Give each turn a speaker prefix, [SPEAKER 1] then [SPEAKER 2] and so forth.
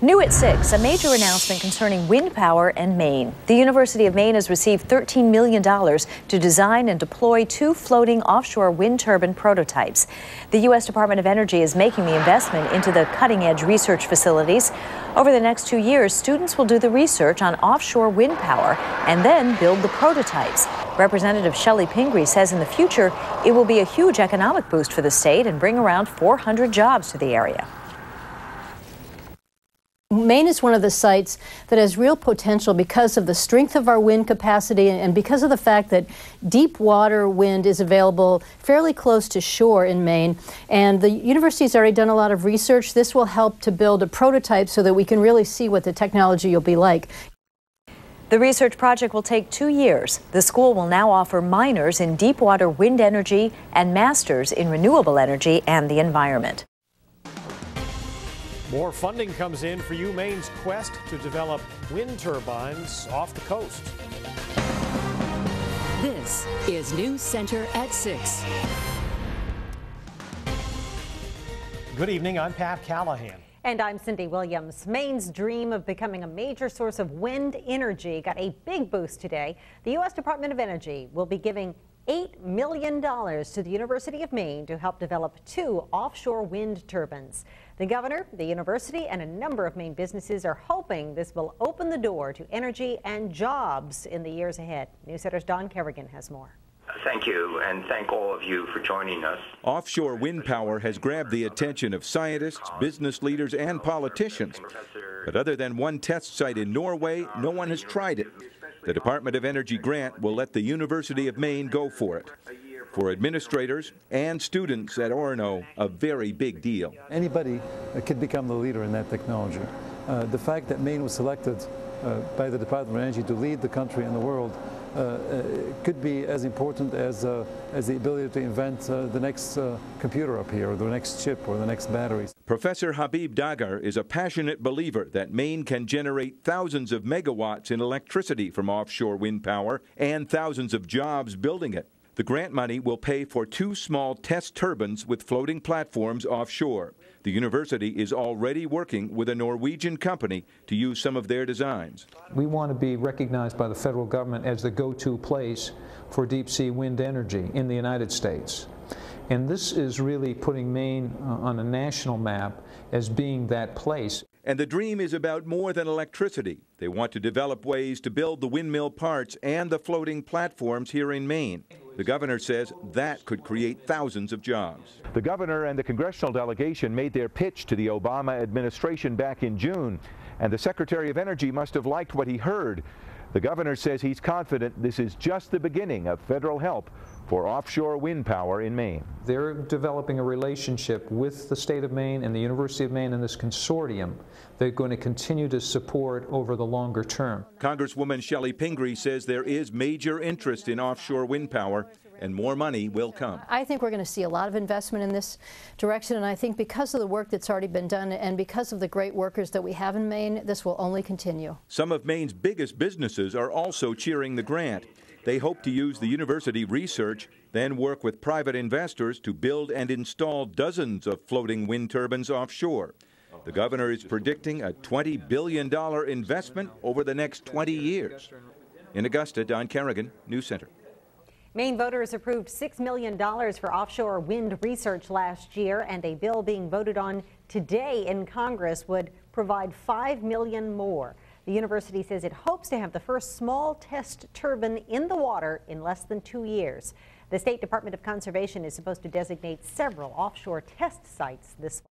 [SPEAKER 1] New at 6, a major announcement concerning wind power and Maine. The University of Maine has received $13 million to design and deploy 2 floating offshore wind turbine prototypes. The U.S. Department of Energy is making the investment into the cutting-edge research facilities. Over the next 2 years, students will do the research on offshore wind power and then build the prototypes. Representative Pingree says in the future, it will be a huge economic boost for the state and bring around 400 jobs to the area.
[SPEAKER 2] Maine is one of the sites that has real potential because of the strength of our wind capacity and because of the fact that deep water wind is available fairly close to shore in Maine. And the university's already done a lot of research. This will help to build a prototype so that we can really see what the technology will be like.
[SPEAKER 1] The research project will take 2 years. The school will now offer minors in deep water wind energy and masters in renewable energy and the environment.
[SPEAKER 3] More funding comes in for Maine's quest to develop wind turbines off the coast.
[SPEAKER 4] This is News Center at 6.
[SPEAKER 3] Good evening, I'm Pat Callahan.
[SPEAKER 5] And I'm Cindy Williams. Maine's dream of becoming a major source of wind energy got a big boost today. The U.S. Department of Energy will be giving $8 million to the University of Maine to help develop 2 offshore wind turbines. The governor, the university, and a number of Maine businesses are hoping this will open the door to energy and jobs in the years ahead. News Center's Don Kerrigan has more.
[SPEAKER 6] Thank you, and thank all of you for joining us.
[SPEAKER 7] Offshore wind power has grabbed the attention of scientists, business leaders, and politicians. But other than one test site in Norway, no one has tried it. The Department of Energy grant will let the University of Maine go for it. For administrators and students at Orono, a very big deal.
[SPEAKER 8] Anybody could become the leader in that technology. The fact that Maine was selected by the Department of Energy to lead the country and the world could be as important as the ability to invent the next computer up here, or the next chip, or the next batteries.
[SPEAKER 7] Professor Habib Dagar is a passionate believer that Maine can generate thousands of megawatts in electricity from offshore wind power and thousands of jobs building it. The grant money will pay for 2 small test turbines with floating platforms offshore. The university is already working with a Norwegian company to use some of their designs.
[SPEAKER 9] We want to be recognized by the federal government as the go-to place for deep-sea wind energy in the United States. And this is really putting Maine on a national map as being that place.
[SPEAKER 7] And the dream is about more than electricity. They want to develop ways to build the windmill parts and the floating platforms here in Maine. The governor says that could create thousands of jobs.
[SPEAKER 10] The governor and the congressional delegation made their pitch to the Obama administration back in June, and the Secretary of Energy must have liked what he heard. The governor says he's confident this is just the beginning of federal help for offshore wind power in Maine.
[SPEAKER 9] They're developing a relationship with the state of Maine and the University of Maine and this consortium they're going to continue to support over the longer term.
[SPEAKER 7] Congresswoman Pingree says there is major interest in offshore wind power and more money will come.
[SPEAKER 2] I think we're going to see a lot of investment in this direction, and I think because of the work that's already been done and because of the great workers that we have in Maine, this will only continue.
[SPEAKER 7] Some of Maine's biggest businesses are also cheering the grant. They hope to use the university research, then work with private investors to build and install dozens of floating wind turbines offshore. The governor is predicting a $20 billion investment over the next 20 years. In Augusta, Don Kerrigan, News Center.
[SPEAKER 5] Maine voters approved $6 million for offshore wind research last year, and a bill being voted on today in Congress would provide $5 million more. The university says it hopes to have the first small test turbine in the water in less than 2 years. The State Department of Conservation is supposed to designate several offshore test sites this fall.